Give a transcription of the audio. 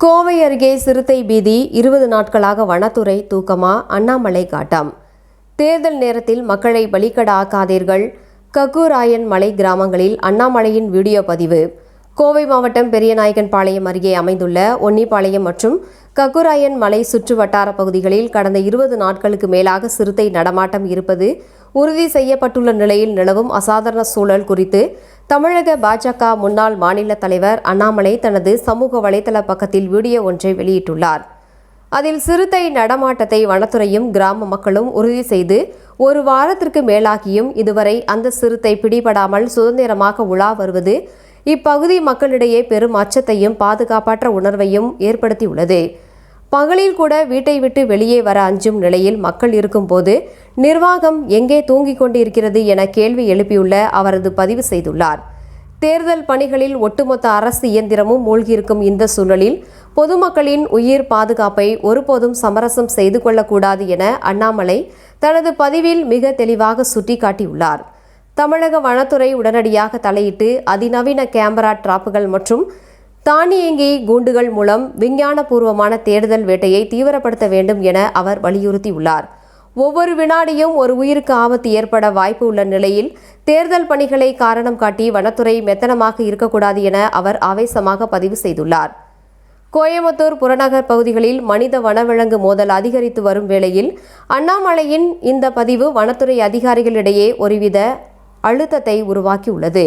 கோவை அருகே சிறுத்தை பீதி 20 நாட்களாக வனத்துறை தூக்கமா? அண்ணாமலை காட்டம். தேர்தல் நேரத்தில் மக்களை பலிகடா ஆக்காதீர்கள். கக்கூராயன் மலை கிராமங்களில் அண்ணாமலையின் வீடியோ பதிவு. கோவை மாவட்டம் பெரியநாயக்கன்பாளையம் அருகே அமைந்துள்ள ஒன்னிப்பாளையம் மற்றும் கக்கூராயன் மலை சுற்று வட்டார பகுதிகளில் கடந்த 20 நாட்களுக்கு மேலாக சிறுத்தை நடமாட்டம் இருப்பது உறுதி செய்யப்பட்டுள்ள நிலையில் நிலவும் அசாதாரண சூழல் குறித்து தமிழக பாஜக முன்னாள் மாநில தலைவர் அண்ணாமலை தனது சமூக வலைதள பக்கத்தில் வீடியோ ஒன்றை வெளியிட்டுள்ளார். அதில் சிறுத்தை நடமாட்டத்தை வனத்துறையும் கிராம மக்களும் உறுதி செய்து ஒரு வாரத்திற்கு மேலாகியும் இதுவரை அந்த சிறுத்தை பிடிபடாமல் சுதந்திரமாக உலா வருவது இப்பகுதி மக்களிடையே பெரும் அச்சத்தையும் பாதுகாப்பற்ற உணர்வையும் ஏற்படுத்தியுள்ளது. பகலில் கூட வீட்டை விட்டு வெளியே வர அஞ்சும் நிலையில் மக்கள் இருக்கும்போது நிர்வாகம் எங்கே தூங்கிக் கொண்டிருக்கிறது என கேள்வி எழுப்பியுள்ள அவரது பதிவு செய்துள்ளார். தேர்தல் பணிகளில் ஒட்டுமொத்த அரசு இயந்திரமும் மூழ்கியிருக்கும் இந்த சூழலில் பொதுமக்களின் உயிர் பாதுகாப்பை ஒருபோதும் சமரசம் செய்து கொள்ளக்கூடாது என அண்ணாமலை தனது பதிவில் மிக தெளிவாக சுட்டிக்காட்டியுள்ளார். தமிழக வனத்துறை உடனடியாக தலையிட்டு அதிநவீன கேமரா டிராப்புகள் மற்றும் தானியங்கி கூண்டுகள் மூலம் விஞ்ஞானபூர்வமான தேடுதல் வேட்டையை தீவிரப்படுத்த வேண்டும் என அவர் வலியுறுத்தியுள்ளார். ஒவ்வொரு வினாடியும் ஒரு உயிருக்கு ஆபத்து ஏற்பட வாய்ப்பு உள்ள நிலையில் தேர்தல் பணிகளை காரணம் காட்டி வனத்துறை மெத்தனமாக இருக்கக்கூடாது என அவர் ஆவேசமாக பதிவு செய்துள்ளார். கோயம்புத்தூர் புறநகர் பகுதிகளில் மனித வனவிலங்கு மோதல் அதிகரித்து வரும் வேளையில் அண்ணாமலையின் இந்த பதிவு வனத்துறை அதிகாரிகளிடையே ஒருவித அழுத்தத்தை உருவாக்கியுள்ளது.